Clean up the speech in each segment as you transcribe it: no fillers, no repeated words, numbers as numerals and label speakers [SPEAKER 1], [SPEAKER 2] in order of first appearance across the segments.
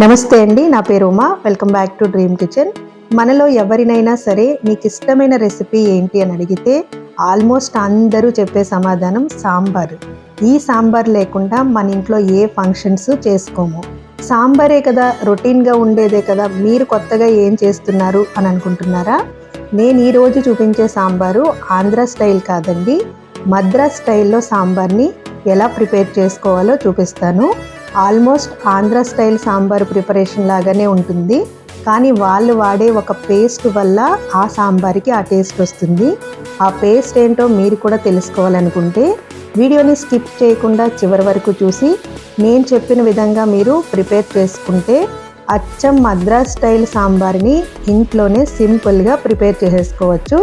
[SPEAKER 1] నమస్తే అండి, నా పేరు Uma. Welcome back to dream kitchen. మనలో ఎవరినైనా సరే మీకు ఇష్టమైన రెసిపీ ఏంటి అని అడిగితే ఆల్మోస్ట్ అందరూ చెప్పే సమాధానం సాంబార్. ఈ సాంబార్ లేకుండా మన ఇంట్లో ఏ ఫంక్షన్స్ చేసుకోము. సాంబారే కదా, రొటీన్గా ఉండేదే కదా, మీరు కొత్తగా ఏం చేస్తున్నారు అని అనుకుంటున్నారా? నేను ఈరోజు చూపించే సాంబారు ఆంధ్ర స్టైల్ కాదండి, మద్రాస్ స్టైల్లో సాంబార్ని ఎలా ప్రిపేర్ చేసుకోవాలో చూపిస్తాను. Almost Andhra style sambar preparation లాగానే ఉంటుంది, కానీ వాళ్ళు వాడే ఒక పేస్ట్ వల్ల ఆ సాంబార్కి ఆ టేస్ట్ వస్తుంది. ఆ పేస్ట్ ఏంటో మీరు కూడా తెలుసుకోవాలనుకుంటే వీడియోని స్కిప్ చేయకుండా చివరి వరకు చూసి నేను చెప్పిన విధంగా మీరు ప్రిపేర్ చేసుకుంటే అచ్చం మద్రాస్ స్టైల్ సాంబార్ని ఇంట్లోనే సింపుల్గా ప్రిపేర్ చేసేసుకోవచ్చు.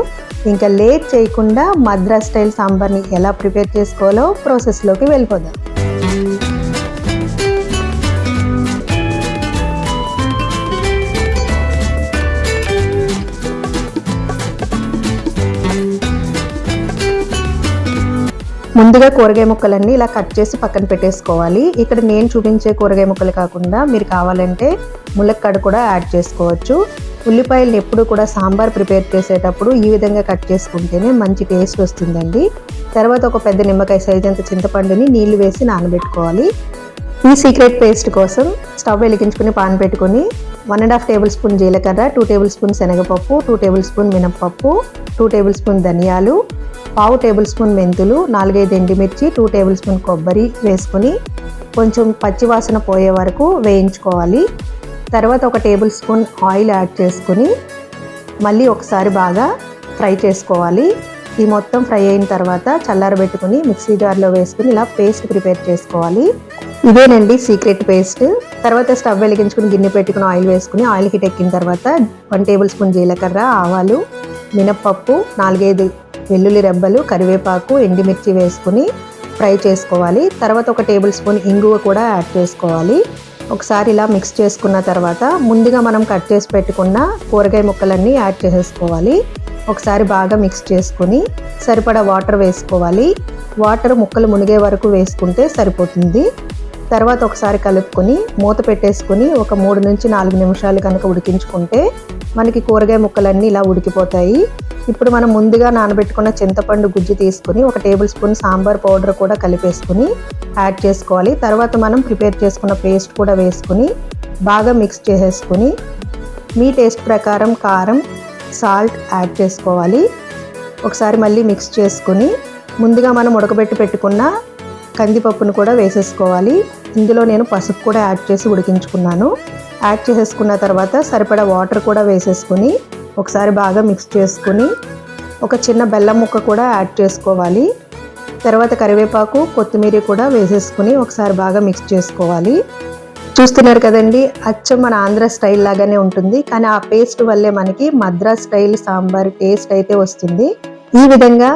[SPEAKER 1] ఇంకా లేట్ చేయకుండా మద్రాస్ స్టైల్ సాంబార్ని ఎలా ప్రిపేర్ చేసుకోవాలో ప్రాసెస్లోకి వెళ్ళిపోదాం. ముందుగా కూరగాయ ముక్కలన్నీ ఇలా కట్ చేసి పక్కన పెట్టేసుకోవాలి. ఇక్కడ నేను చూపించే కూరగాయ ముక్కలు కాకుండా మీరు కావాలంటే ములక్కాడ కూడా యాడ్ చేసుకోవచ్చు. ఉల్లిపాయలు ఎప్పుడు కూడా సాంబార్ ప్రిపేర్ చేసేటప్పుడు ఈ విధంగా కట్ చేసుకుంటేనే మంచి టేస్ట్ వస్తుందండి. తర్వాత ఒక పెద్ద నిమ్మకాయ సైజ్ అంత చింతపండుని నీళ్లు వేసి నానబెట్టుకోవాలి. ఈ సీక్రెట్ పేస్ట్ కోసం స్టవ్ వెలిగించుకుని పాన్ పెట్టుకుని 1.5 టేబుల్ స్పూన్ జీలకర్ర, 2 టేబుల్ స్పూన్ శనగపప్పు, 2 టేబుల్ స్పూన్ మినప్పప్పు, 2 టేబుల్ స్పూన్ ధనియాలు, 1/2 టేబుల్ స్పూన్ మెంతులు, 4-5 ఎండుమిర్చి, 2 టేబుల్ స్పూన్ కొబ్బరి వేసుకుని కొంచెం పచ్చివాసన పోయే వరకు వేయించుకోవాలి. తర్వాత 1 టేబుల్ స్పూన్ ఆయిల్ యాడ్ చేసుకుని మళ్ళీ ఒకసారి బాగా ఫ్రై చేసుకోవాలి. ఈ మొత్తం ఫ్రై అయిన తర్వాత చల్లారబెట్టుకుని మిక్సీ జార్లో వేసుకుని ఇలా పేస్ట్ ప్రిపేర్ చేసుకోవాలి. ఇదేనండి సీక్రెట్ పేస్ట్. తర్వాత స్టవ్ వెలిగించుకుని గిన్నె పెట్టుకుని ఆయిల్ వేసుకుని ఆయిల్ హీట్ ఎక్కిన తర్వాత 1 టేబుల్ స్పూన్ జీలకర్ర, ఆవాలు, మినప్పప్పు, 4-5 వెల్లుల్లి రెబ్బలు, కరివేపాకు, ఎండుమిర్చి వేసుకుని ఫ్రై చేసుకోవాలి. తర్వాత 1 టేబుల్ స్పూన్ ఇంగువ కూడా యాడ్ చేసుకోవాలి. ఒకసారి ఇలా మిక్స్ చేసుకున్న తర్వాత ముందుగా మనం కట్ చేసి పెట్టుకున్న కూరగాయ ముక్కలన్నీ యాడ్ చేసేసుకోవాలి. ఒకసారి బాగా మిక్స్ చేసుకుని సరిపడా వాటర్ వేసుకోవాలి. వాటర్ ముక్కలు మునిగే వరకు వేసుకుంటే సరిపోతుంది. తర్వాత ఒకసారి కలుపుకొని మూత పెట్టేసుకుని ఒక 3 నుంచి 4 నిమిషాలు కనుక ఉడికించుకుంటే మనకి కూరగాయ ముక్కలన్నీ ఇలా ఉడికిపోతాయి. ఇప్పుడు మనం ముందుగా నానబెట్టుకున్న చింతపండు గుజ్జు తీసుకుని 1 టేబుల్ స్పూన్ సాంబార్ పౌడర్ కూడా కలిపేసుకుని యాడ్ చేసుకోవాలి. తర్వాత మనం ప్రిపేర్ చేసుకున్న పేస్ట్ కూడా వేసుకుని బాగా మిక్స్ చేసేసుకుని మీ టేస్ట్ ప్రకారం కారం, సాల్ట్ యాడ్ చేసుకోవాలి. ఒకసారి మళ్ళీ మిక్స్ చేసుకుని ముందుగా మనం ఉడకబెట్టి పెట్టుకున్న కందిపప్పును కూడా వేసేసుకోవాలి. ఇందులో నేను పసుపు కూడా యాడ్ చేసి ఉడికించుకున్నాను. యాడ్ చేసేసుకున్న తర్వాత సరిపడా వాటర్ కూడా వేసేసుకుని ఒకసారి బాగా మిక్స్ చేసుకుని ఒక చిన్న బెల్లం ముక్క కూడా యాడ్ చేసుకోవాలి. తర్వాత కరివేపాకు, కొత్తిమీర కూడా వేసేసుకుని ఒకసారి బాగా మిక్స్ చేసుకోవాలి. చూస్తున్నారు కదండి, అచ్చం మన ఆంధ్ర స్టైల్ లాగానే ఉంటుంది, కానీ ఆ పేస్ట్ వల్లే మనకి మద్రాస్ స్టైల్ సాంబార్ టేస్ట్ అయితే వస్తుంది. ఈ విధంగా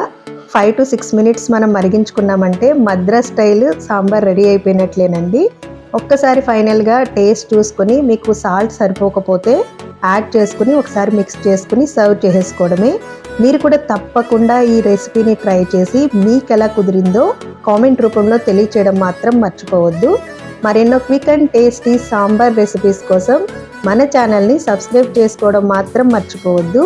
[SPEAKER 1] 5 to 6 మినిట్స్ మనం మరిగించుకున్నామంటే మద్రాస్ స్టైల్ సాంబార్ రెడీ అయిపోయినట్లేనండి. ఒక్కసారి ఫైనల్గా టేస్ట్ చూసుకొని మీకు సాల్ట్ సరిపోకపోతే యాడ్ చేసుకుని ఒకసారి మిక్స్ చేసుకుని సర్వ్ చేసేసుకోవడమే. మీరు కూడా తప్పకుండా ఈ రెసిపీని ట్రై చేసి మీకు ఎలా కుదిరిందో కామెంట్ రూపంలో తెలియచేయడం మాత్రం మర్చిపోవద్దు. మరెన్నో quick and tasty sambar recipes కోసం మన ఛానల్ని సబ్స్క్రైబ్ చేసుకోవడం మాత్రం మర్చిపోవద్దు.